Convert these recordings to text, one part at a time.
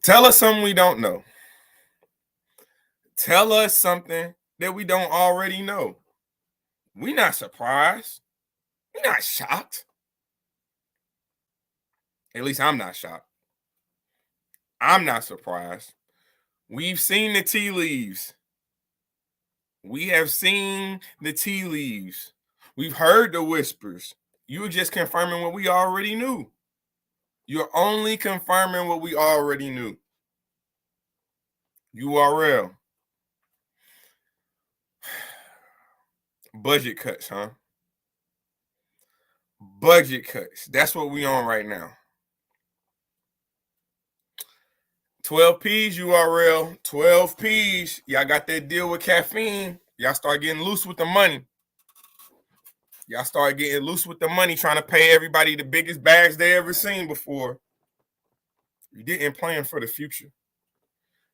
Tell us something we don't know. Tell us something that we don't already know. We're not surprised. We're not shocked. At least I'm not shocked. I'm not surprised. We've seen the tea leaves. We have seen the tea leaves. We've heard the whispers. You're just confirming what we already knew. You're only confirming what we already knew. URL. Budget cuts, huh? Budget cuts. That's what we on right now. 12 P's URL. 12 P's. Y'all got that deal with caffeine. Y'all start getting loose with the money. Y'all start getting loose with the money, trying to pay everybody the biggest bags they ever seen before. You didn't plan for the future.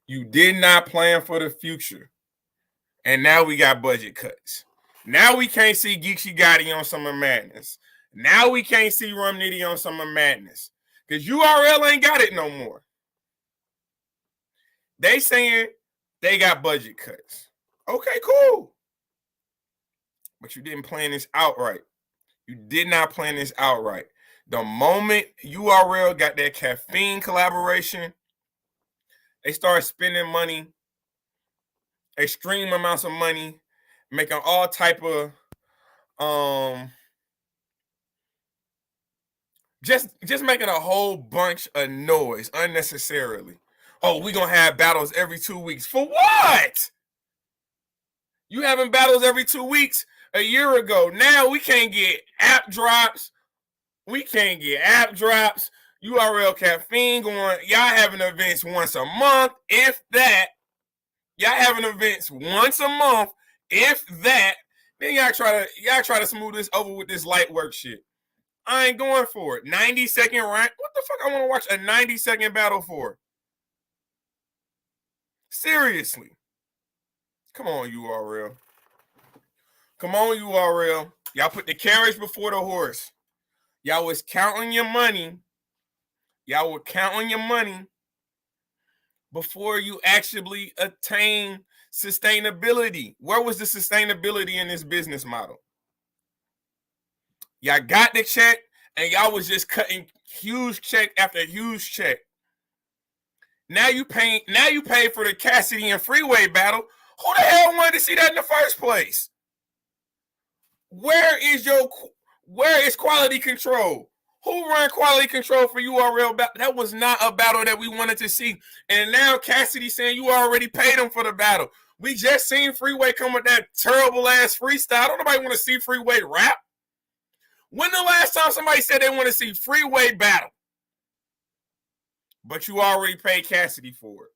You did not plan for the future. And now we got budget cuts. Now we can't see Geeksy Gotti on Summer Madness. Now we can't see Rum Nitty on Summer Madness. Because URL ain't got it no more. They saying they got budget cuts. Okay, cool. But you didn't plan this outright. You did not plan this outright. The moment URL got that caffeine collaboration, they started spending money, extreme amounts of money, making all type of just making a whole bunch of noise unnecessarily. Oh, we're gonna have battles every 2 weeks. For what? You having battles every 2 weeks a year ago. Now we can't get app drops. We can't get app drops. URL caffeine going. Y'all having events once a month, if that. Y'all having events once a month, if that. Then y'all try to smooth this over with this light work shit. I ain't going for it. 90-second round. What the fuck I want to watch a 90-second battle for? Seriously. Come on, URL. Come on, URL. Y'all put the carriage before the horse. Y'all was counting your money. Y'all were counting your money before you actually attain sustainability. Where was the sustainability in this business model? Y'all got the check, and y'all was just cutting huge check after huge check. Now you pay for the Cassidy and Freeway battle. Who the hell wanted to see that in the first place? Where is quality control? Who ran quality control for URL? That was not a battle that we wanted to see. And now Cassidy saying you already paid him for the battle. We just seen Freeway come with that terrible ass freestyle. Don't nobody want to see Freeway rap. When the last time somebody said they want to see Freeway battle? But you already paid Cassidy for it.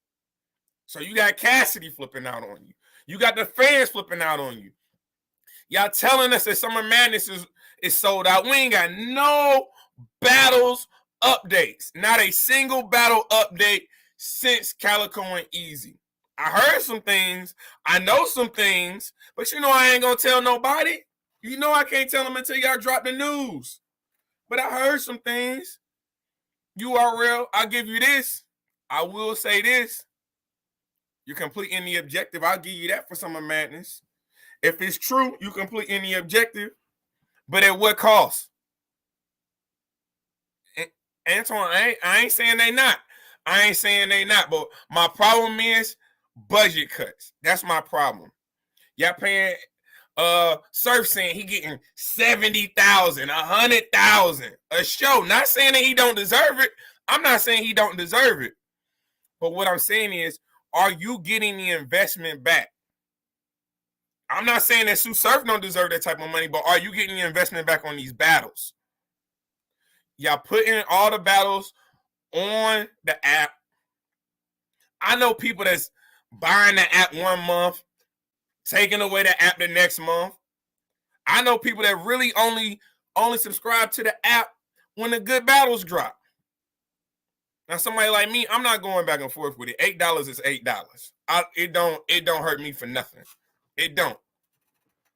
So you got Cassidy flipping out on you. You got the fans flipping out on you. Y'all telling us that Summer Madness is sold out. We ain't got no battles updates. Not a single battle update since Calico and Easy. I heard some things. I know some things. But you know I ain't going to tell nobody. You know I can't tell them until y'all drop the news. But I heard some things. URL, I'll give you this. I will say this. You're completing the objective. I'll give you that for Summer Madness. If it's true, you complete any objective. But at what cost? Antoine, I ain't saying they not. I ain't saying they not. But my problem is budget cuts. That's my problem. Y'all paying Surf saying he getting 70,000, 100,000 a show. Not saying that he don't deserve it. I'm not saying he don't deserve it. But what I'm saying is, are you getting the investment back? I'm not saying that Sue Surf don't deserve that type of money, but are you getting the investment back on these battles? Y'all putting all the battles on the app. I know people that's buying the app 1 month, taking away the app the next month. I know people that really only subscribe to the app when the good battles drop. Now, somebody like me, I'm not going back and forth with it. $8 is $8. It don't hurt me for nothing. It don't.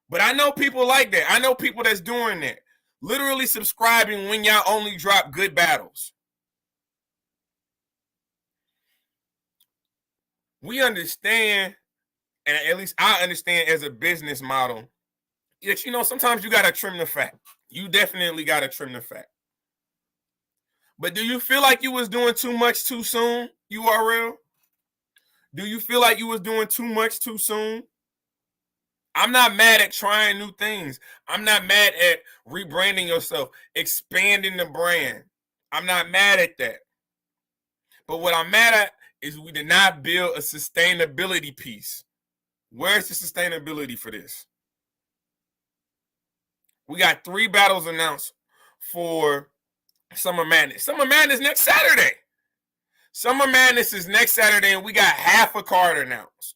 But I know people like that. I know people that's doing that. Literally subscribing when y'all only drop good battles. we understand, and at least I understand as a business model, that, you know, sometimes you got to trim the fat. You definitely got to trim the fat. But do you feel like you was doing too much too soon, URL? Do you feel like you was doing too much too soon? I'm not mad at trying new things. I'm not mad at rebranding yourself, expanding the brand. I'm not mad at that. But what I'm mad at is we did not build a sustainability piece. Where's the sustainability for this? We got 3 battles announced for Summer Madness. Summer Madness next Saturday. Summer Madness is next Saturday, and we got half a card announced.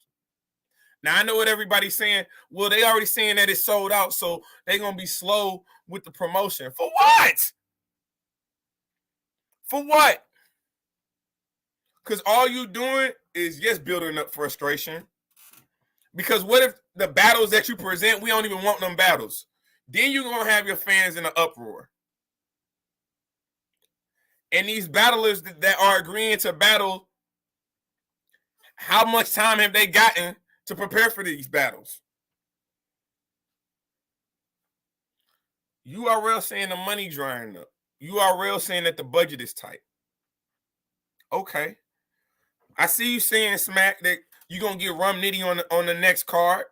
Now, I know what everybody's saying. Well, they already saying that it's sold out, so they're going to be slow with the promotion. For what? For what? Because all you doing is just building up frustration. Because what if the battles that you present, we don't even want them battles? Then you're going to have your fans in an uproar. And these battlers that are agreeing to battle, how much time have they gotten to prepare for these battles? URL saying the money drying up. URL saying that the budget is tight. Okay. I see you saying, Smack, that you're going to get Rum Nitty on the next card.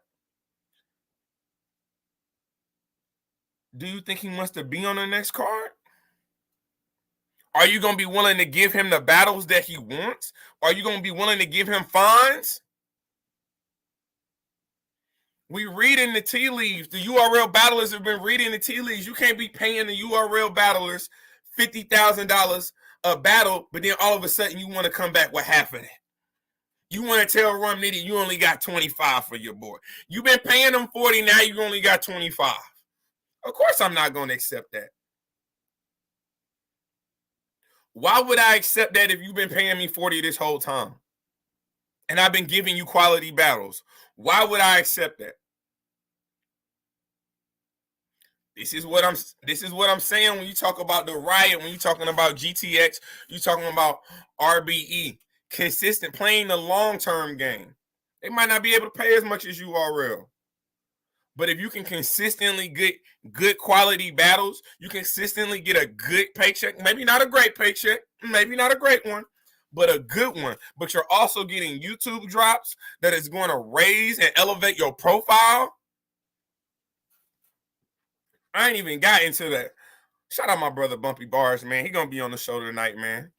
Do you think he wants to be on the next card? Are you going to be willing to give him the battles that he wants? Are you going to be willing to give him fines? We reading the tea leaves. The URL battlers have been reading the tea leaves. You can't be paying the URL battlers $50,000 a battle, but then all of a sudden you want to come back with half of that. You want to tell Rum Nitty you only got 25 for your boy. You've been paying them 40, now you only got 25. Of course I'm not going to accept that. Why would I accept that if you've been paying me 40 this whole time? And I've been giving you quality battles. Why would I accept that? This is what I'm saying when you talk about the Riot, when you're talking about GTX, you're talking about RBE. Consistent, playing the long-term game. They might not be able to pay as much as URL. But if you can consistently get good quality battles, you consistently get a good paycheck, maybe not a great paycheck, maybe not a great one, but a good one. But you're also getting YouTube drops that is going to raise and elevate your profile. I ain't even got into that. Shout out my brother Bumpy Bars, man. He going to be on the show tonight, man.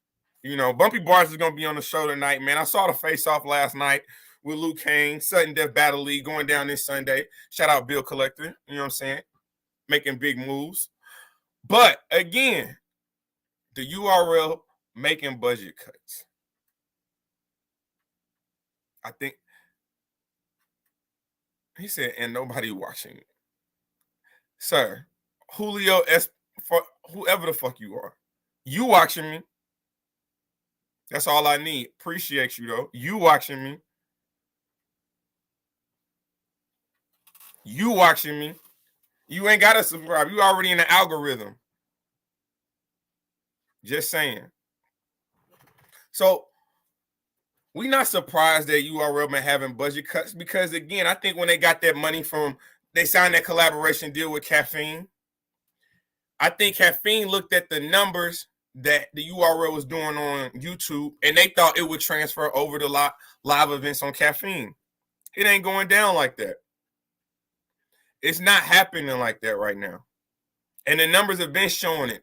You know, Bumpy Bars is going to be on the show tonight, man. I saw the face-off last night with Luke Kane, Sudden Death Battle League going down this Sunday. Shout out Bill Collector, you know what I'm saying? Making big moves. But, again, the URL making budget cuts. I think he said, and nobody watching it. Sir, Julio S., whoever the fuck you are, you watching me. That's all I need. Appreciate you, though. You watching me. You watching me. You ain't got to subscribe. You already in the algorithm. Just saying. So, we not surprised that URL been having budget cuts because, again, I think when they got that money from, they signed that collaboration deal with Caffeine. I think Caffeine looked at the numbers that the URL was doing on YouTube, and they thought it would transfer over to live events on Caffeine. It ain't going down like that. It's not happening like that right now. And the numbers have been showing it.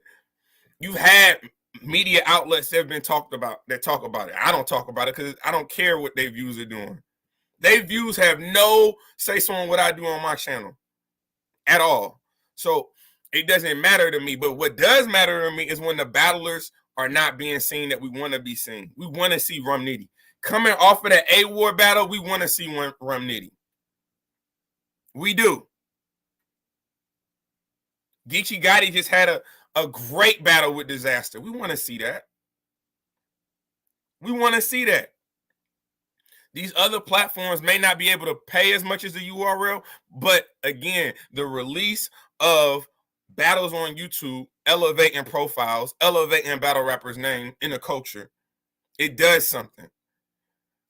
You've had media outlets that have been talked about that talk about it. I don't talk about it because I don't care what their views are doing. Their views have no say-so on what I do on my channel at all. So it doesn't matter to me. But what does matter to me is when the battlers are not being seen that we want to be seen. We want to see Rum Nitty. Coming off of that A-War battle, we want to see Rum Nitty. We do. Geechee Gotti just had a great battle with Disaster. We want to see that. We want to see that. These other platforms may not be able to pay as much as the URL, but again, the release of battles on YouTube, elevating profiles, elevating battle rappers' name in the culture, it does something.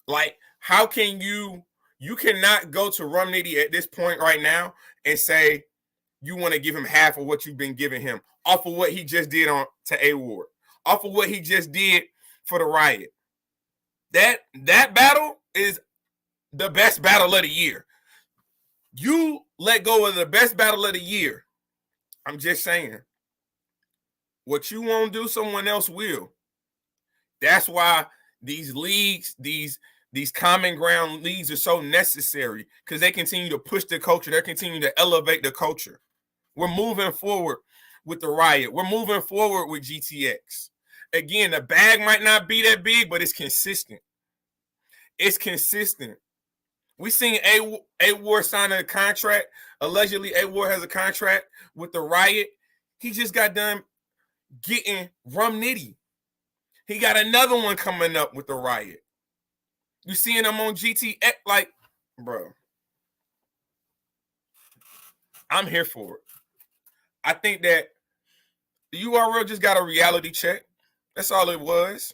Like how can you cannot go to Rum Nitty at this point right now and say you want to give him half of what you've been giving him off of what he just did on to A Ward, off of what he just did for the Riot. That battle is the best battle of the year. You let go of the best battle of the year. I'm just saying. What you won't do, someone else will. That's why these leagues, these common ground leagues are so necessary, because they continue to push the culture. They continue to elevate the culture. We're moving forward with the Riot. We're moving forward with GTX. Again, the bag might not be that big, but it's consistent. It's consistent. We seen A Ward sign a contract. Allegedly, A Ward has a contract with the Riot. He just got done getting Rum Nitty. He got another one coming up with the Riot. You seeing him on GTX? Like, bro, I'm here for it. I think that the URL just got a reality check. That's all it was.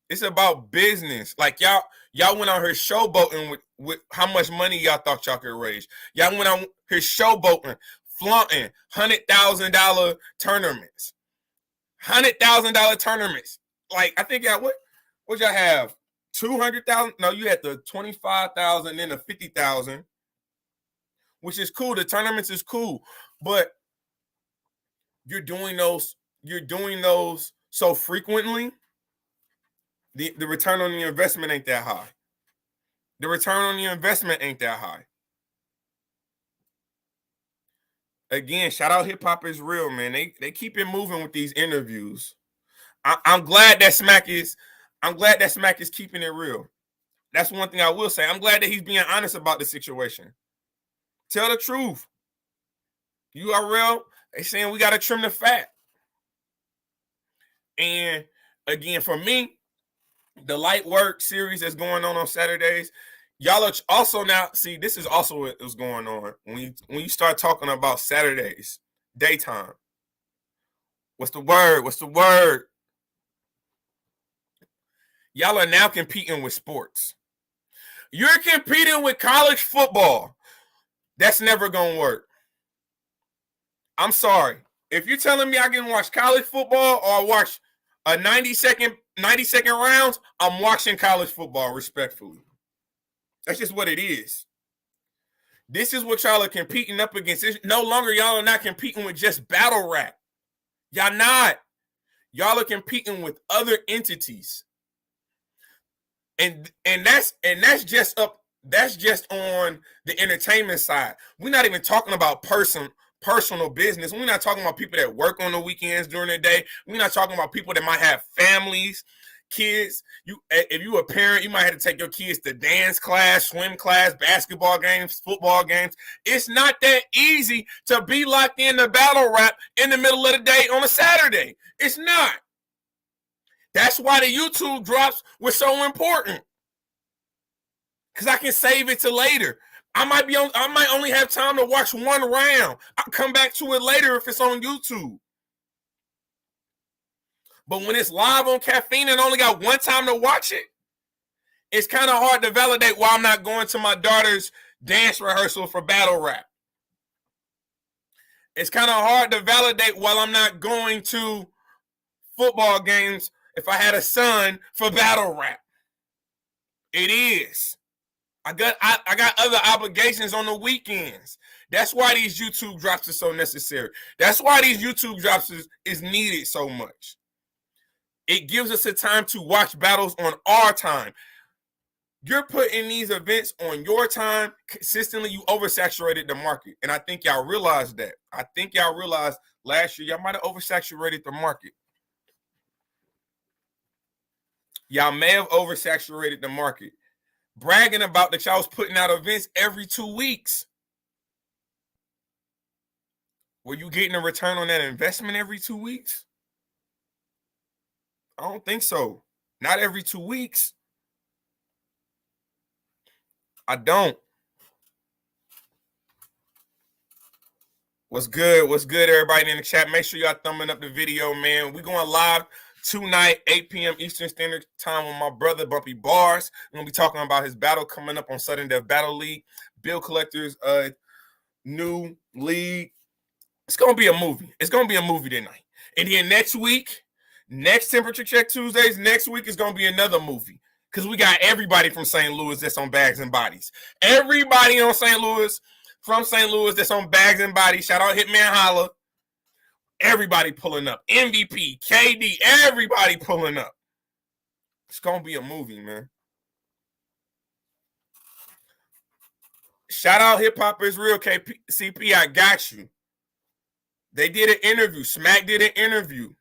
It's about business. Like, y'all went on here showboating with how much money y'all thought y'all could raise. Y'all went on here showboating, flaunting $100,000 tournaments. $100,000 tournaments. Like, I think y'all, what y'all have? 200,000? No, you had the 25,000 and the 50,000, which is cool. The tournaments is cool, but you're doing those so frequently. The return on the investment ain't that high. The return on the investment ain't that high. Again, shout out Hip Hop is Real, man. They keep it moving with these interviews. I'm glad that Smack is keeping it real. That's one thing I will say. I'm glad that he's being honest about the situation. Tell the truth. URL, they saying we got to trim the fat. And again, for me, the light work series that's going on Saturdays, y'all are also now, see, this is also what is going on when you start talking about Saturdays, daytime. What's the word? Y'all are now competing with sports. You're competing with college football. That's never going to work. I'm sorry. If you're telling me I can watch college football or watch a 90-second rounds, I'm watching college football, respectfully. That's just what it is. This is what y'all are competing up against. No longer y'all are not competing with just battle rap. Y'all not. Y'all are competing with other entities. And that's just on the entertainment side. We're not even talking about personal business. We're not talking about people that work on the weekends during the day. We're not talking about people that might have families, kids. If you a parent, you might have to take your kids to dance class, swim class, basketball games, football games. It's not that easy to be locked in the battle rap in the middle of the day on a Saturday. It's not. That's why the YouTube drops were so important. Because I can save it to later. I might only have time to watch one round. I'll come back to it later if it's on YouTube. But when it's live on Caffeine and only got one time to watch it, it's kind of hard to validate why I'm not going to my daughter's dance rehearsal for battle rap. It's kind of hard to validate why I'm not going to football games if I had a son for battle rap. It is. I got other obligations on the weekends. That's why these YouTube drops are so necessary. That's why these YouTube drops is needed so much. It gives us a time to watch battles on our time. You're putting these events on your time consistently. You oversaturated the market. And I think y'all realized that. I think y'all realized last year y'all might have oversaturated the market. Y'all may have oversaturated the market. Bragging about that y'all was putting out events every 2 weeks. Were you getting a return on that investment every 2 weeks? I don't think so. Not every 2 weeks. I don't. What's good? What's good, everybody in the chat? Make sure y'all thumbing up the video, man. We're going live tonight, 8 p.m. Eastern Standard Time with my brother Bumpy Bars. We're going to be talking about his battle coming up on Sudden Death Battle League, Bill Collector's new league. It's going to be a movie. It's going to be a movie tonight. And then next week, next Temperature Check Tuesdays, next week is going to be another movie. Because we got everybody from St. Louis that's on Bags and Bodies. Everybody on St. Louis, from St. Louis that's on Bags and Bodies. Shout out Hitman Holla. Everybody pulling up. MVP, KD, everybody pulling up. It's going to be a movie, man. Shout out Hip Hop is Real, CP, I got you. They did an interview. Smack did an interview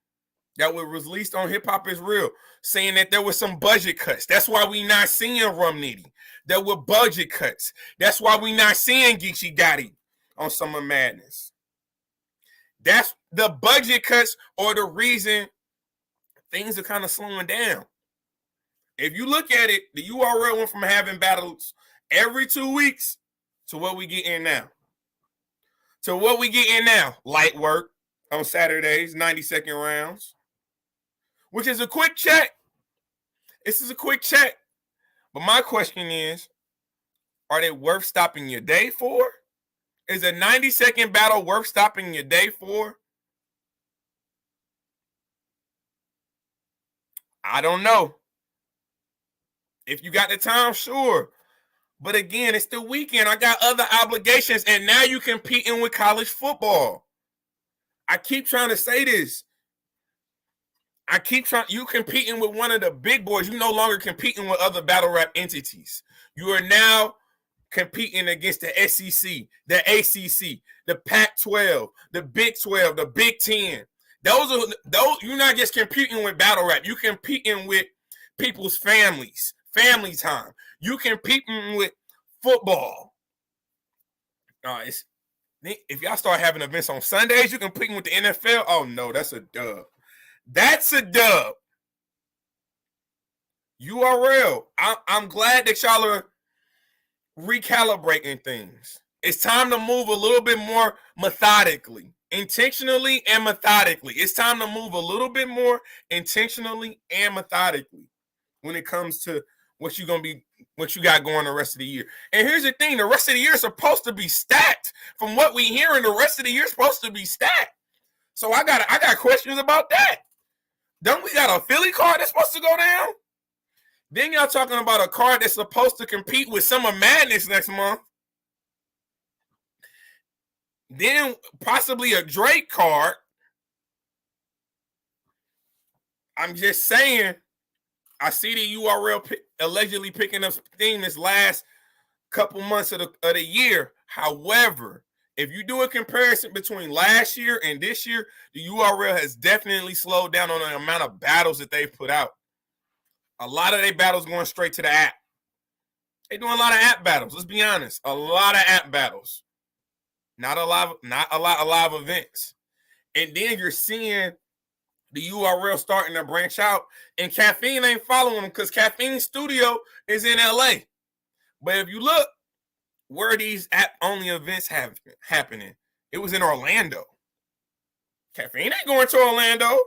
that was released on Hip Hop is Real, saying that there was some budget cuts. That's why we not seeing Rum Nitty. There were budget cuts. That's why we not seeing Geechee Gotti on Summer Madness. That's the budget cuts or the reason things are kind of slowing down. If you look at it, the URL went from having battles every 2 weeks to what we get in now. So what we get in now, light work on Saturdays, 90-second rounds, which is a quick check. This is a quick check. But my question is, are they worth stopping your day for? Is a 90-second battle worth stopping your day for? I don't know. If you got the time, sure. But again, it's the weekend. I got other obligations, and now you're competing with college football. I keep trying to say this. You competing with one of the big boys. You're no longer competing with other battle rap entities. You are now competing against the SEC, the ACC, the Pac-12, the Big 12, the Big 10. Those you're not just competing with battle rap. You're competing with people's families, family time. You competing with football. If y'all start having events on Sundays, you're competing with the NFL. Oh no, that's a dub. That's a dub. URL. I'm glad that y'all are recalibrating things. It's time to move a little bit more methodically, intentionally and methodically. It's time to move a little bit more intentionally and methodically when it comes to what you got going the rest of the year. And here's the thing, the rest of the year is supposed to be stacked. From what we hearing, the rest of the year is supposed to be stacked. So I got questions about that. Don't we got a Philly card that's supposed to go down? Then y'all talking about a card that's supposed to compete with Summer Madness next month. Then possibly a Drake card. I'm just saying, I see the URL allegedly picking up steam this last couple months of the year. However, if you do a comparison between last year and this year, the URL has definitely slowed down on the amount of battles that they've put out. A lot of their battles going straight to the app. They're doing a lot of app battles. Let's be honest. A lot of app battles. Not a lot of live events. And then you're seeing the URL starting to branch out, and Caffeine ain't following them because Caffeine's studio is in LA. But if you look where these app-only events have happening, it was in Orlando. Caffeine ain't going to Orlando.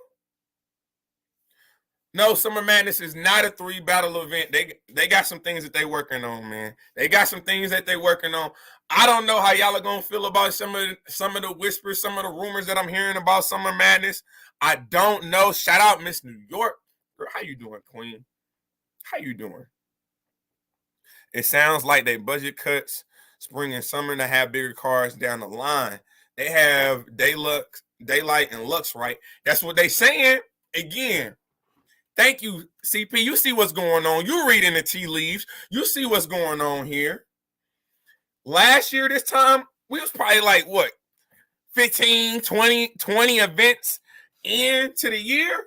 No, Summer Madness is not a 3-battle event. They got some things that they working on, man. They got some things that they working on. I don't know how y'all are gonna feel about some of the whispers, some of the rumors that I'm hearing about Summer Madness. I don't know. Shout out Miss New York. Girl, how you doing, Queen? How you doing? It sounds like they budget cuts spring and summer to have bigger cars down the line. They have Daylight and Lux, right? That's what they saying. Again, thank you, CP. You see what's going on. You reading the tea leaves. You see what's going on here. Last year, this time, we was probably like, what, 15, 20 events into the year?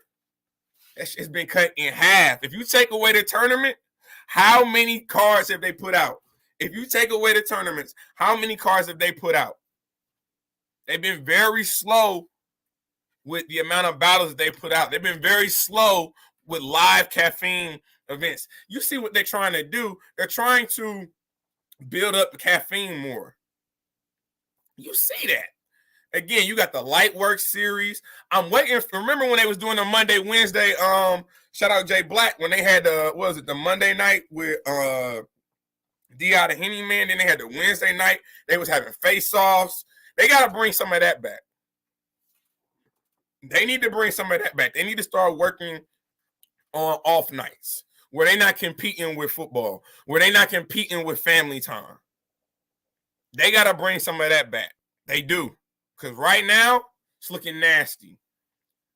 It's been cut in half. If you take away the tournament, how many cards have they put out? If you take away the tournaments, how many cards have they put out? They've been very slow with the amount of battles that they put out. They've been very slow with live Caffeine events. You see what they're trying to do? They're trying to build up the Caffeine more. You see that. Again, you got the Lightwork series. I'm waiting. Remember when they was doing the Monday, Wednesday? Shout out Jay Black when they had the Monday night with D.I. the Henny Man. Then they had the Wednesday night. They was having face-offs. They got to bring some of that back. They need to bring some of that back. They need to start working on off nights where they're not competing with football, where they're not competing with family time. They got to bring some of that back. They do. Because right now, it's looking nasty.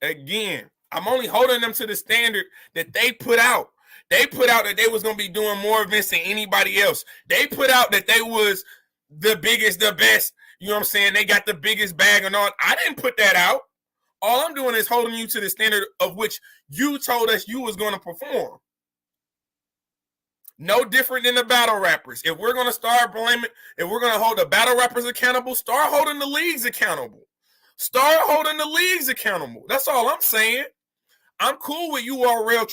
Again, I'm only holding them to the standard that they put out. They put out that they was going to be doing more events than anybody else. They put out that they was the biggest, the best. You know what I'm saying? They got the biggest bag and all. I didn't put that out. All I'm doing is holding you to the standard of which you told us you was going to perform. No different than the battle rappers. If we're going to start blaming, if we're going to hold the battle rappers accountable, start holding the leagues accountable. Start holding the leagues accountable. That's all I'm saying. I'm cool with URL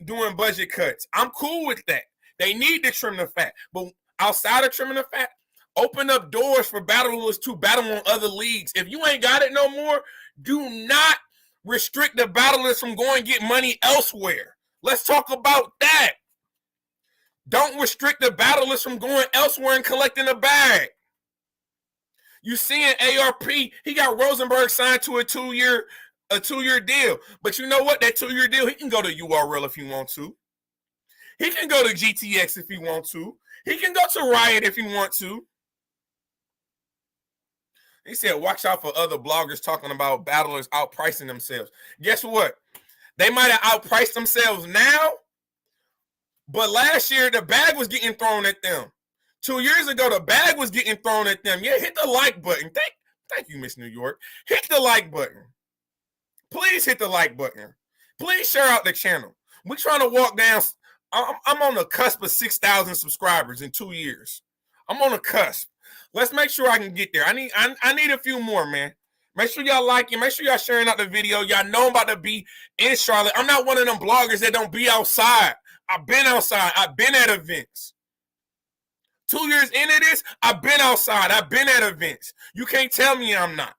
doing budget cuts. I'm cool with that. They need to trim the fat. But outside of trimming the fat, open up doors for battlers to battle on other leagues. If you ain't got it no more, do not restrict the battlers from going to get money elsewhere. Let's talk about that. Don't restrict the battlers from going elsewhere and collecting a bag. You seeing ARP, he got Rosenberg signed to a two-year deal. But you know what? That 2-year deal, he can go to URL if he wants to. He can go to GTX if he wants to. He can go to Riot if he wants to. He said, watch out for other bloggers talking about battlers outpricing themselves. Guess what? They might have outpriced themselves now, but last year, the bag was getting thrown at them. 2 years ago, the bag was getting thrown at them. Yeah, hit the like button. Thank you, Miss New York. Hit the like button. Please hit the like button. Please share out the channel. We're trying to walk down. I'm on the cusp of 6,000 subscribers in 2 years. I'm on the cusp. Let's make sure I can get there. I need a few more, man. Make sure y'all like it. Make sure y'all sharing out the video. Y'all know I'm about to be in Charlotte. I'm not one of them bloggers that don't be outside. I've been outside. I've been at events. 2 years into this, I've been outside. I've been at events. You can't tell me I'm not.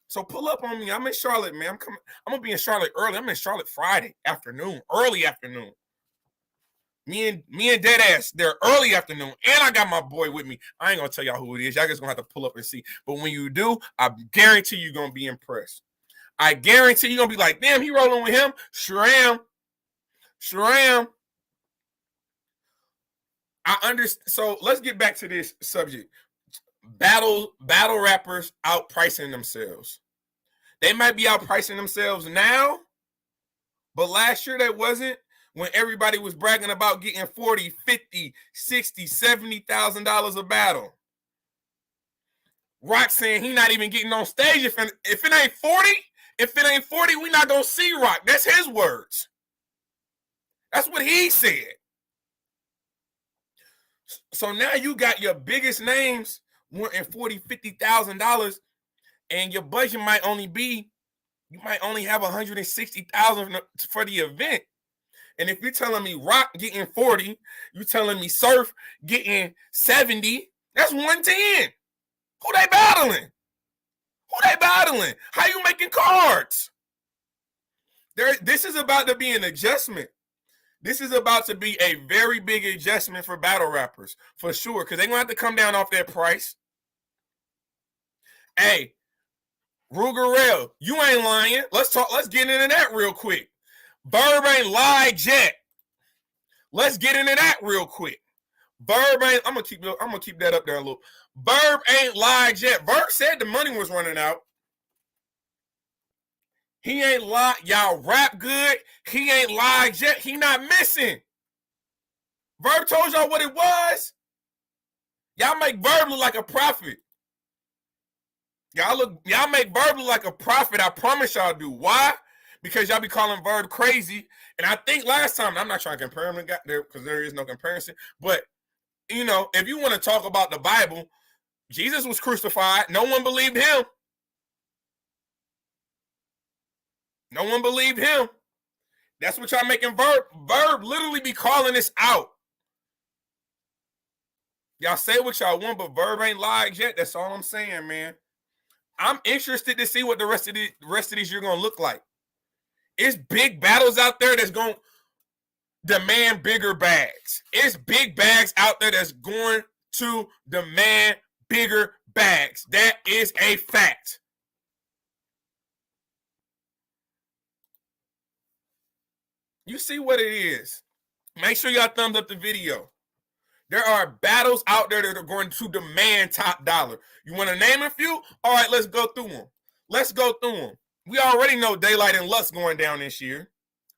So pull up on me. I'm in Charlotte, man. I'm going to be in Charlotte early. I'm in Charlotte Friday afternoon, early afternoon. Me and Deadass, they're early afternoon. And I got my boy with me. I ain't going to tell y'all who it is. Y'all just going to have to pull up and see. But when you do, I guarantee you're going to be impressed. I guarantee you're going to be like, damn, he rolling with him? Sure am. Sure am. I understand. So let's get back to this subject. Battle rappers outpricing themselves. They might be outpricing themselves now, but last year they wasn't, when everybody was bragging about getting $40, $50, $60, $70,000 a battle. Rock saying he not even getting on stage if it ain't 40. If it ain't 40, we not gonna see Rock. That's his words. That's what he said. So now you got your biggest names wanting $40,000, $50,000, and your budget might only have $160,000 for the event. And if you're telling me Rock getting 40, you're telling me Surf getting 70, that's 110. Who they battling? How you making cards? This is about to be an adjustment. This is about to be a very big adjustment for battle rappers, for sure, because they're going to have to come down off their price. Hey, Rugerell, you ain't lying. Let's get into that real quick. Verb ain't lied yet. Let's get into that real quick. Verb ain't, I'm gonna keep that up there a little. Verb ain't lied yet. Verb said the money was running out. He ain't lied. Y'all rap good. He ain't lied yet. He not missing. Verb told y'all what it was. Y'all make Verb look like a prophet. Y'all make Verb look like a prophet. I promise y'all do. Why? Because y'all be calling Verb crazy. And I think last time, I'm not trying to compare him because there is no comparison. But, you know, if you want to talk about the Bible, Jesus was crucified. No one believed him. No one believed him. That's what y'all making Verb. Verb literally be calling this out. Y'all say what y'all want, but Verb ain't lied yet. That's all I'm saying, man. I'm interested to see what the rest of these year gonna look like. It's big battles out there that's gonna demand bigger bags. It's big bags out there that's going to demand bigger bags. That is a fact. You see what it is. Make sure y'all thumbs up the video. There are battles out there that are going to demand top dollar. You want to name a few? All right, let's go through them. Let's go through them. We already know Daylight and Lux going down this year.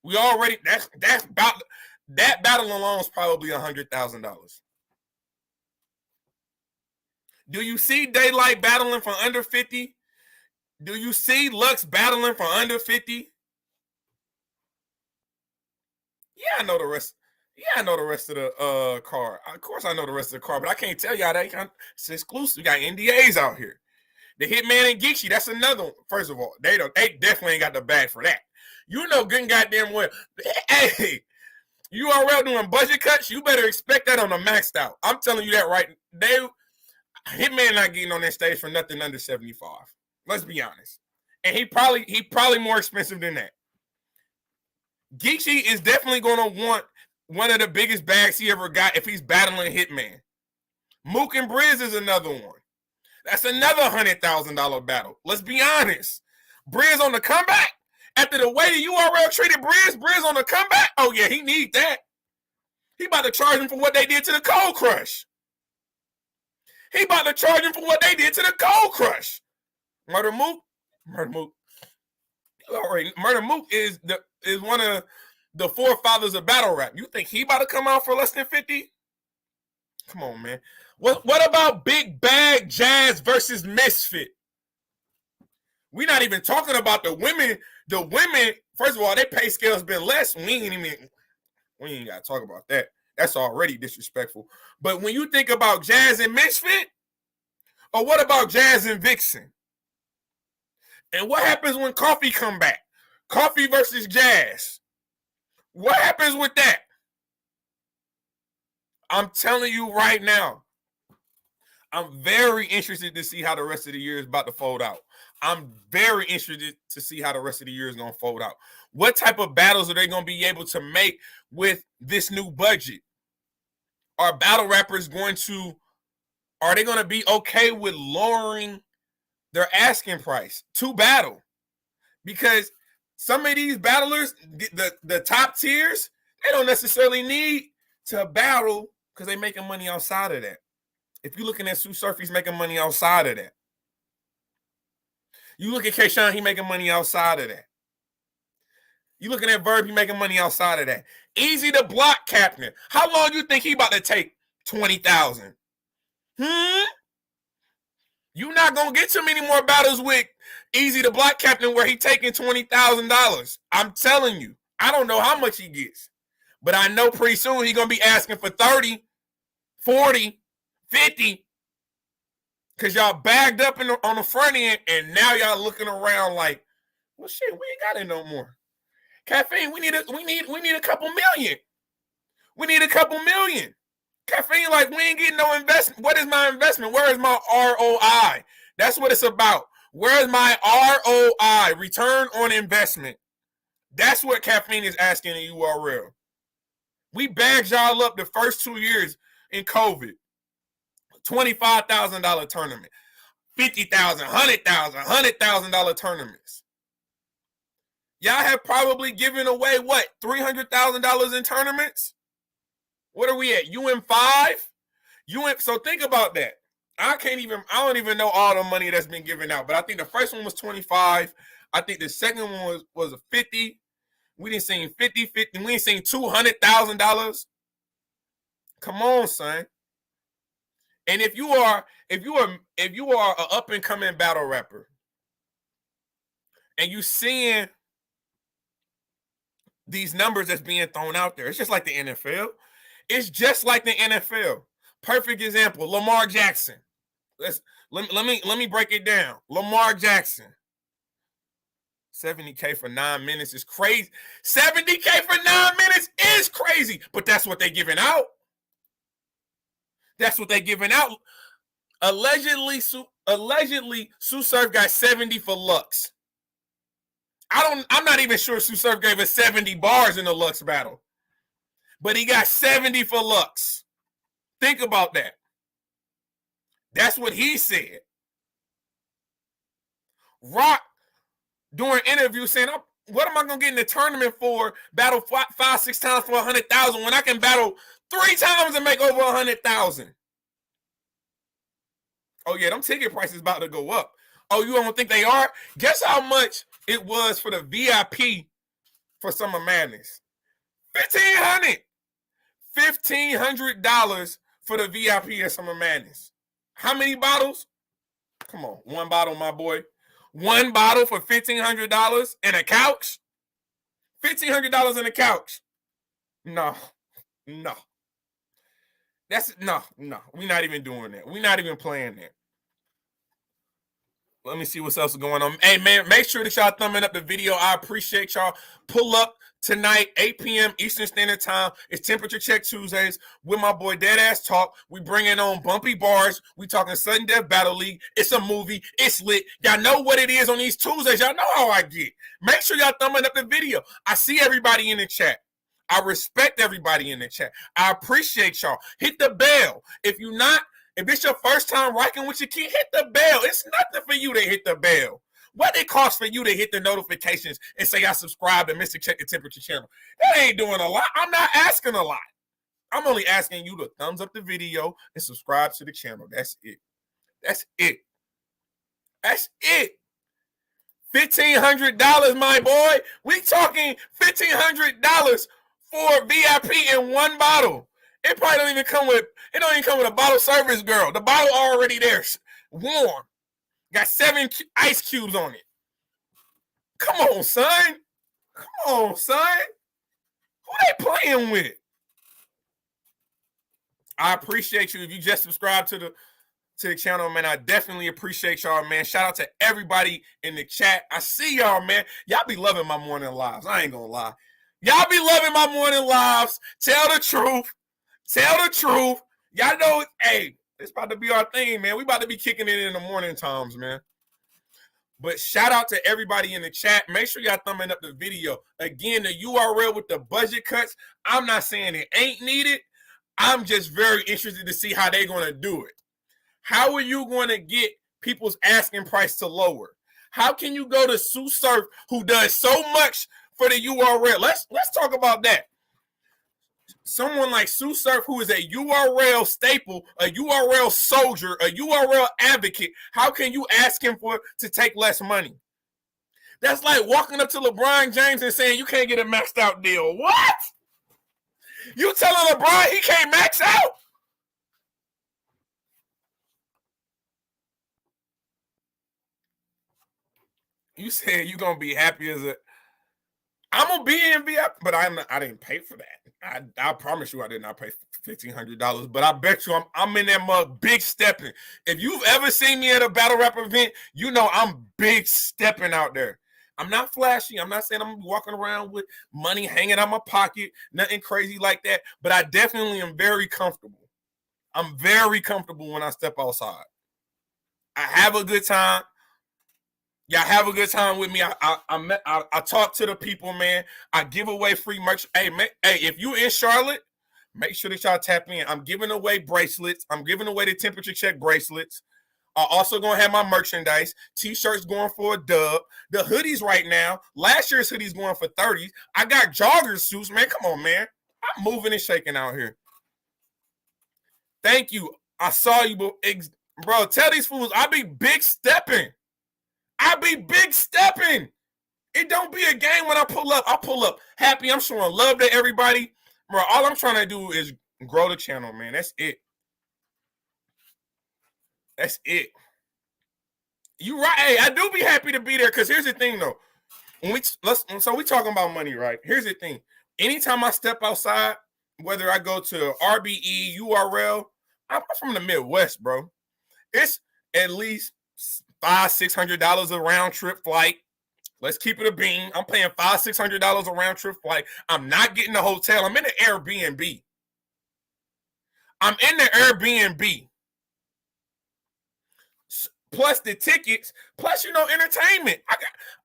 We already that's about that battle alone is probably $100,000. Do you see Daylight battling for under 50? Do you see Lux battling for under 50? Yeah, I know the rest. Yeah, I know the rest of the card. Of course, I know the rest of the card, but I can't tell y'all that. It's exclusive. We got NDAs out here. The Hitman and Geeksy, that's another one. First of all, they definitely ain't got the bag for that. You know good and goddamn well. Hey, URL doing budget cuts, you better expect that on the maxed out. I'm telling you that right. Hitman not getting on that stage for nothing under 75. Let's be honest. And he probably more expensive than that. Geeksy is definitely going to want one of the biggest bags he ever got if he's battling Hitman. Mook and Briz is another one. That's another $100,000 battle. Let's be honest. Briz on the comeback? After the way the URL treated Briz on the comeback? Oh, yeah, he need that. He about to charge him for what they did to the Cold Crush. He about to charge him for what they did to the Cold Crush. Murder Mook is one of the forefathers of battle rap. You think he about to come out for less than 50? Come on, man. What about Big Bag Jazz versus Misfit? We're not even talking about the women. The women, first of all, their pay scale's been less. We ain't got to talk about that. That's already disrespectful. But when you think about Jazz and Misfit, or what about Jazz and Vixen? And what happens when Coffee come back? Coffee versus Jazz. What happens with that? I'm telling you right now, I'm very interested to see how the rest of the year is about to fold out. I'm very interested to see how the rest of the year is going to fold out. What type of battles are they going to be able to make with this new budget? Are battle rappers are they going to be okay with lowering their asking price to battle? Because some of these battlers, the top tiers, they don't necessarily need to battle because they're making money outside of that. If you're looking at Sue Surf, he's making money outside of that. You look at K-Shine, he making money outside of that. You looking at Verb, he making money outside of that. Easy to Block Captain. How long you think he about to take 20,000? You not gonna get too many more battles with Easy to Block Captain where he taking $20,000. I'm telling you. I don't know how much he gets, but I know pretty soon he gonna be asking for 30, 40, 50. Because y'all bagged up on the front end, and now y'all looking around like, well, shit, we ain't got it no more. Caffeine, we need a couple million. We need a couple million. Caffeine, like, we ain't getting no investment. What is my investment? Where is my ROI? That's what it's about. Where is my ROI? Return on investment. That's what Caffeine is asking in URL. We bagged y'all up the first 2 years in COVID. $25,000 tournament, $50,000, $100,000, $100,000 tournaments. Y'all have probably given away what, $300,000 in tournaments? What are we at? UM5? So think about that. I don't even know all the money that's been given out, but I think the first one was 25. I think the second one was a 50. We didn't see 50. We ain't seen $200,000. Come on, son. And if you are an up and coming battle rapper, and you seeing these numbers that's being thrown out there, it's just like the NFL. It's just like the NFL. Perfect example: Lamar Jackson. Let me break it down. Lamar Jackson. $70K for 9 minutes is crazy. $70K for 9 minutes is crazy, but that's what they're giving out. That's what they're giving out. Allegedly, Allegedly, Tsu Surf got 70 for Lux. I'm not even sure Tsu Surf gave us 70 bars in the Lux battle. But he got 70 for Lux. Think about that. That's what he said. Rock, during interview, saying, what am I going to get in the tournament for? Battle 5-6 times for 100,000 when I can battle 3 times and make over 100,000. Oh, yeah, them ticket prices about to go up. Oh, you don't think they are? Guess how much it was for the VIP for Summer Madness? $1,500. $1,500 for the VIP at Summer Madness. How many bottles? Come on, one bottle, my boy. One bottle for $1,500 and a couch? $1,500 and a couch. No. That's no. We're not even doing that. We're not even playing that. Let me see what else is going on. Hey, man, make sure that y'all thumbing up the video. I appreciate y'all. Pull up tonight, 8 p.m. Eastern Standard Time. It's Temperature Check Tuesdays with my boy Deadass Talk. We bringing on bumpy bars. We talking Sudden Death Battle League. It's a movie. It's lit. Y'all know what it is on these Tuesdays. Y'all know how I get. Make sure y'all thumbing up the video. I see everybody in the chat. I respect everybody in the chat. I appreciate y'all. Hit the bell. If it's your first time rocking with your kid, hit the bell. It's nothing for you to hit the bell. What it costs for you to hit the notifications and say I subscribe to Mr. Check the Temperature channel? That ain't doing a lot. I'm not asking a lot. I'm only asking you to thumbs up the video and subscribe to the channel. That's it. That's it. That's it. $1,500, my boy. We talking $1,500 for VIP in one bottle. It probably don't even come with a bottle service, girl. The bottle already there, warm. Got 7 ice cubes on it. Come on, son. Who they playing with? I appreciate you. If you just subscribe to the channel, man, I definitely appreciate y'all, man. Shout out to everybody in the chat. I see y'all, man. Y'all be loving my morning lives. I ain't gonna lie. Y'all be loving my morning lives. Tell the truth. Y'all know, hey, it's about to be our thing, man. We about to be kicking it in the morning times, man. But shout out to everybody in the chat. Make sure y'all thumbing up the video. Again, the URL with the budget cuts, I'm not saying it ain't needed. I'm just very interested to see how they're going to do it. How are you going to get people's asking price to lower? How can you go to Tsu Surf, who does so much for the URL? Let's talk about that. Someone like Tsu Surf, who is a URL staple, a URL soldier, a URL advocate, how can you ask him to take less money? That's like walking up to LeBron James and saying you can't get a maxed out deal. What? You telling LeBron he can't max out? You said you're gonna be happy as a. I'm gonna be in VIP, but I didn't pay for that. I promise you I did not pay $1,500. But I bet you I'm in that mug big stepping. If you've ever seen me at a battle rap event, you know I'm big stepping out there. I'm not flashy. I'm not saying I'm walking around with money hanging out my pocket, nothing crazy like that. But I definitely am very comfortable. I'm very comfortable when I step outside. I have a good time. Y'all have a good time with me. I talk to the people, man. I give away free merch. Hey, man, if you in Charlotte, make sure that y'all tap in. I'm giving away bracelets. I'm giving away the Temperature Check bracelets. I'm also going to have my merchandise. T-shirts going for a dub. The hoodies right now, last year's hoodies going for 30s. I got jogger suits, man. Come on, man. I'm moving and shaking out here. Thank you. I saw you, bro. Tell these fools I be big stepping. It don't be a game when I pull up. I pull up happy. I'm showing love to everybody. Bro, all I'm trying to do is grow the channel, man. That's it. You right. Hey, I do be happy to be there because here's the thing, though. We talking about money, right? Here's the thing. Anytime I step outside, whether I go to RBE, URL, I'm from the Midwest, bro. It's at least $500-$600 a round trip flight. Let's keep it a bean. I'm paying $500-$600 a round trip flight. I'm not getting a hotel. I'm in the Airbnb. plus the tickets, plus entertainment.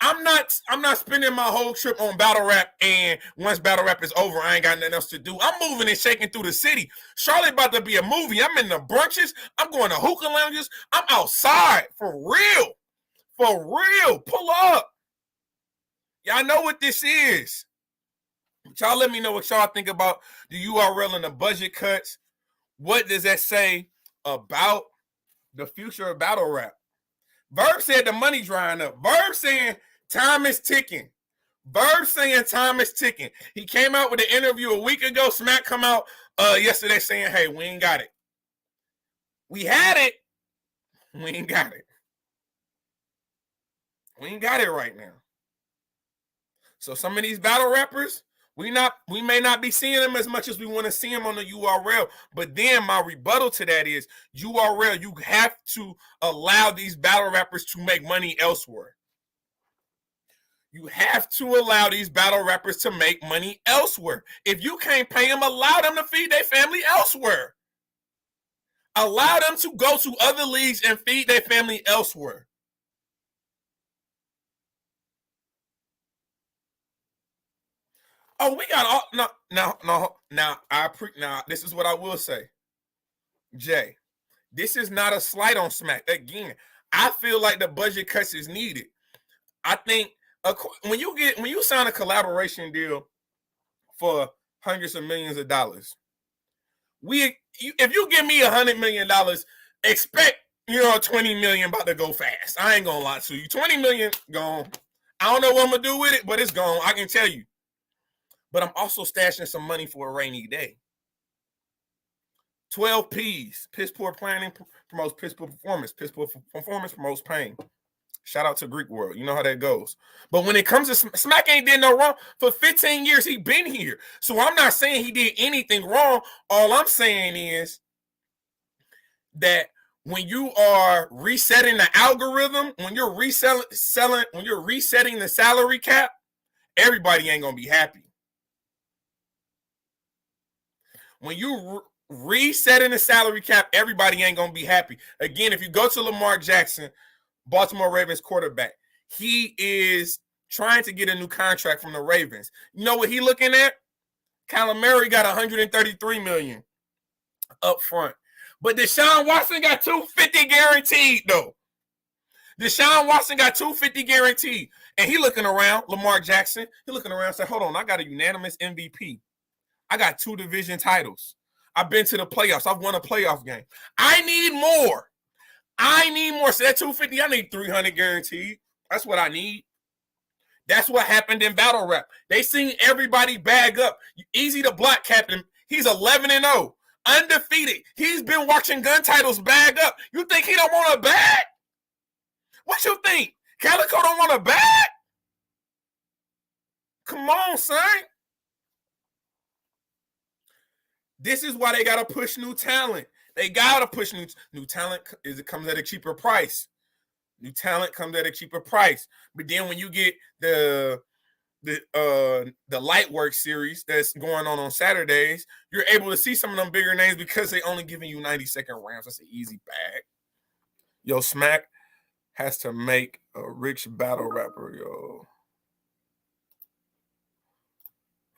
I'm not spending my whole trip on battle rap, and once battle rap is over, I ain't got nothing else to do. I'm moving and shaking through the city. Charlotte about to be a movie. I'm in the brunches. I'm going to hookah lounges. I'm outside for real. For real. Pull up. Y'all know what this is. Y'all let me know what y'all think about the URL and the budget cuts. What does that say about the future of battle rap? Verb said the money drying up. Verb saying time is ticking. Verb saying time is ticking. He came out with an interview a week ago. Smack come out yesterday saying, hey, we ain't got it. We had it. We ain't got it. We ain't got it right now. So some of these battle rappers, we may not be seeing them as much as we want to see them on the URL. But then my rebuttal to that is URL, you have to allow these battle rappers to make money elsewhere. You have to allow these battle rappers to make money elsewhere. If you can't pay them, allow them to feed their family elsewhere. Allow them to go to other leagues and feed their family elsewhere. Oh, we got all now. This is what I will say, Jay. This is not a slight on Smack. Again, I feel like the budget cuts is needed. I think when you sign a collaboration deal for hundreds of millions of dollars, if you give me $100 million, expect 20 million about to go fast. I ain't gonna lie to you. 20 million gone. I don't know what I'm gonna do with it, but it's gone. I can tell you. But I'm also stashing some money for a rainy day. 12 P's. Piss poor planning promotes piss poor performance. Piss poor performance promotes pain. Shout out to Greek World. You know how that goes. But when it comes to Smack ain't did no wrong. For 15 years, he been here. So I'm not saying he did anything wrong. All I'm saying is that when you are resetting the algorithm, when you're resetting the salary cap, everybody ain't going to be happy. When you resetting the salary cap, everybody ain't going to be happy. Again, if you go to Lamar Jackson, Baltimore Ravens quarterback, he is trying to get a new contract from the Ravens. You know what he looking at? Kyler Murray got $133 million up front. But Deshaun Watson got $250 guaranteed, though. Deshaun Watson got $250 guaranteed. And he looking around, Lamar Jackson, he looking around and said, hold on, I got a unanimous MVP. I got 2 division titles. I've been to the playoffs. I've won a playoff game. I need more. So that 250, I need 300 guaranteed. That's what I need. That's what happened in battle rap. They seen everybody bag up. Easy to block captain. He's 11-0. Undefeated. He's been watching gun titles bag up. You think he don't want a bag? What you think? Calico don't want a bag? Come on, son. This is why they got to push new talent. They got to push new talent. It comes at a cheaper price. New talent comes at a cheaper price. But then when you get the Lightwork series that's going on Saturdays, you're able to see some of them bigger names because they only giving you 90-second rounds. That's an easy bag. Yo, Smack has to make a rich battle rapper, yo.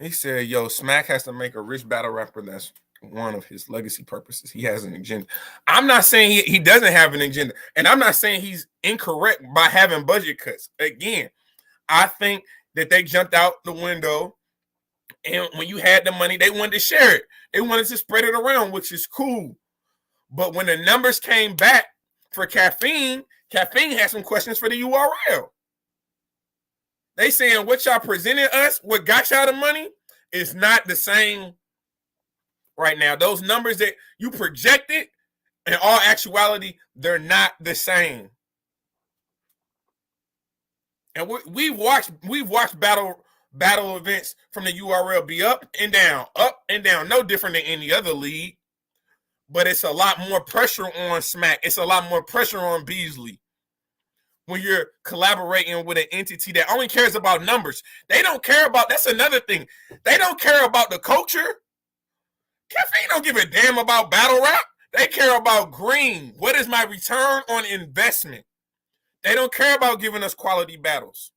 He said, yo, Smack has to make a rich battle rapper. That's one of his legacy purposes. He has an agenda. I'm not saying he doesn't have an agenda. And I'm not saying he's incorrect by having budget cuts. Again, I think that they jumped out the window. And when you had the money, they wanted to share it. They wanted to spread it around, which is cool. But when the numbers came back for Caffeine had some questions for the URL. They saying what y'all presented us, what got y'all the money, is not the same right now. Those numbers that you projected, in all actuality, they're not the same. And we've watched battle events from the URL be up and down, no different than any other league. But it's a lot more pressure on Smack. It's a lot more pressure on Beasley. When you're collaborating with an entity that only cares about numbers. They don't care about, that's another thing. They don't care about the culture. Caffeine don't give a damn about battle rap. They care about green. What is my return on investment? They don't care about giving us quality battles.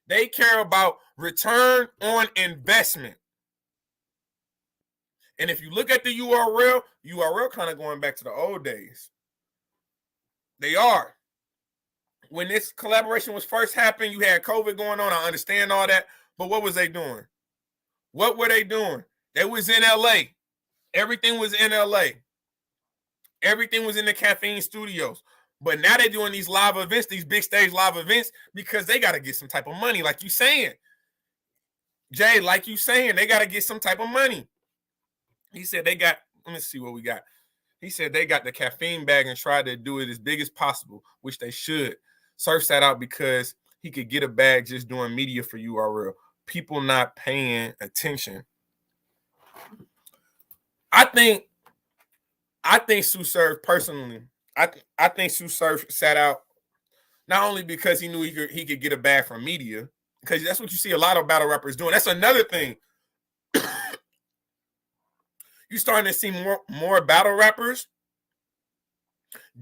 They care about return on investment. And if you look at the URL kind of going back to the old days. They are. When this collaboration was first happening, you had COVID going on. I understand all that. But what was they doing? What were they doing? They was in LA. Everything was in LA. Everything was in the Caffeine Studios. But now they're doing these live events, these big stage live events, because they got to get some type of money, like you saying. Jay, like you saying, they got to get some type of money. He said they got, let me see what we got. He said they got the caffeine bag and tried to do it as big as possible, which they should. Surf sat out because he could get a bag just doing media for URL. People not paying attention. I think Tsu Surf personally. I think Tsu Surf sat out not only because he knew he could get a bag from media, because that's what you see a lot of battle rappers doing. That's another thing. You're starting to see more battle rappers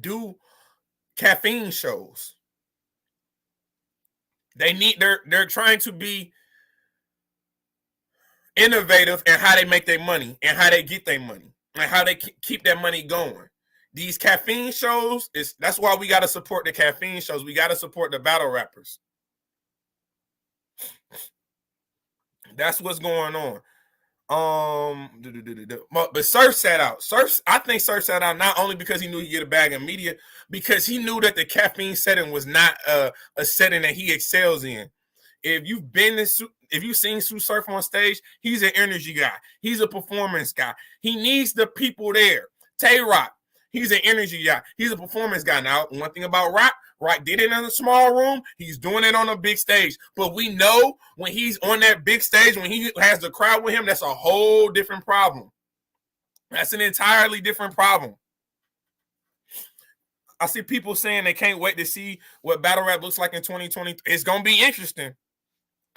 do caffeine shows. They're trying to be innovative in how they make their money and how they get their money and how they keep that money going. These caffeine shows, that's why we got to support the caffeine shows. We got to support the battle rappers. That's what's going on. But Surf sat out. I think Surf sat out not only because he knew he'd get a bag of media, because he knew that the caffeine setting was not a setting that he excels in. If you've seen Tsu Surf on stage, he's an energy guy. He's a performance guy. He needs the people there. Tay Rock, he's an energy guy. He's a performance guy. Now, one thing about Rock did it in a small room. He's doing it on a big stage. But we know when he's on that big stage, when he has the crowd with him, that's a whole different problem. That's an entirely different problem. I see people saying they can't wait to see what battle rap looks like in 2020. It's going to be interesting.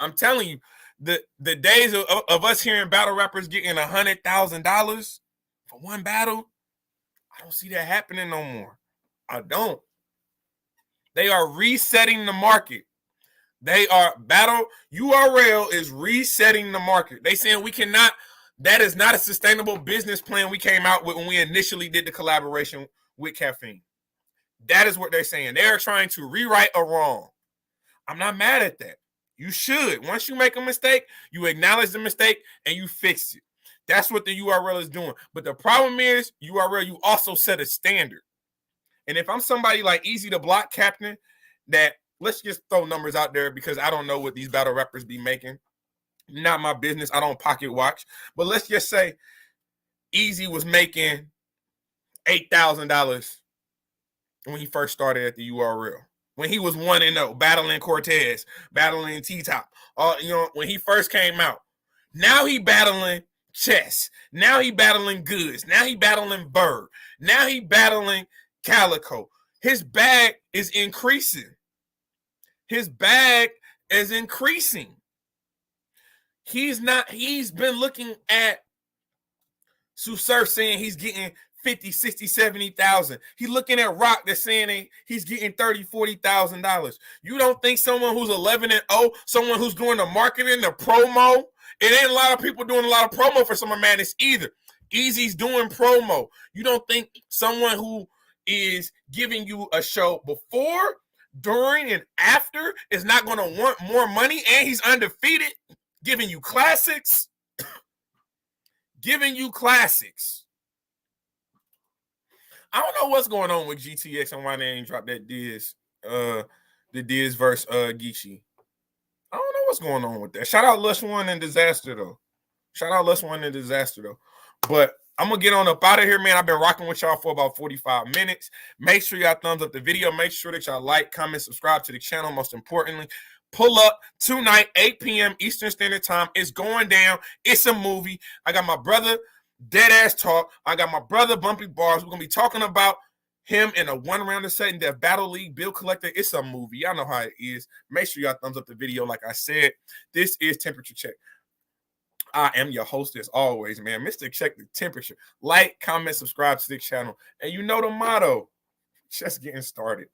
I'm telling you, the days of us hearing battle rappers getting $100,000 for one battle, I don't see that happening no more. I don't. They are resetting the market. Battle URL is resetting the market. They saying that is not a sustainable business plan we came out with when we initially did the collaboration with Caffeine. That is what they're saying. They're trying to rewrite a wrong. I'm not mad at that. You should. Once you make a mistake, you acknowledge the mistake and you fix it. That's what the URL is doing. But the problem is, URL, you also set a standard. And if I'm somebody like Easy the Block Captain, that let's just throw numbers out there because I don't know what these battle rappers be making. Not my business. I don't pocket watch. But let's just say Easy was making $8,000 when he first started at the URL. When he was 1-0, battling Cortez, battling T-Top. When he first came out. Now he battling Chess. Now he battling Goods. Now he battling Bird. Now he battling Calico. His bag is increasing. He's been looking at Tsu Surf saying he's getting 50, 60, 70,000. He's looking at Rock that's saying he's getting $30,000, $40,000. You don't think someone who's 11-0, someone who's doing the marketing, the promo, it ain't a lot of people doing a lot of promo for Summer Madness either. Easy's doing promo. You don't think someone who is giving you a show before, during, and after is not going to want more money, and he's undefeated, giving you classics? Giving you classics. I don't know what's going on with GTX and why they ain't dropped that Diz, the Diz versus Geechee. I don't know what's going on with that. Shout out Lush One and Disaster though. But I'm going to get on up out of here, man. I've been rocking with y'all for about 45 minutes. Make sure y'all thumbs up the video. Make sure that y'all like, comment, subscribe to the channel. Most importantly, pull up tonight, 8 p.m. Eastern Standard Time. It's going down. It's a movie. I got my brother, Dead Ass Talk. I got my brother, Bumpy Bars. We're going to be talking about him in a one-round of Sudden Death Battle League. Bill Collector. It's a movie. Y'all know how it is. Make sure y'all thumbs up the video like I said. This is Temperature Check. I am your host as always, man. Mr. Check the Temperature. Like, comment, subscribe to this channel. And you know the motto, just getting started.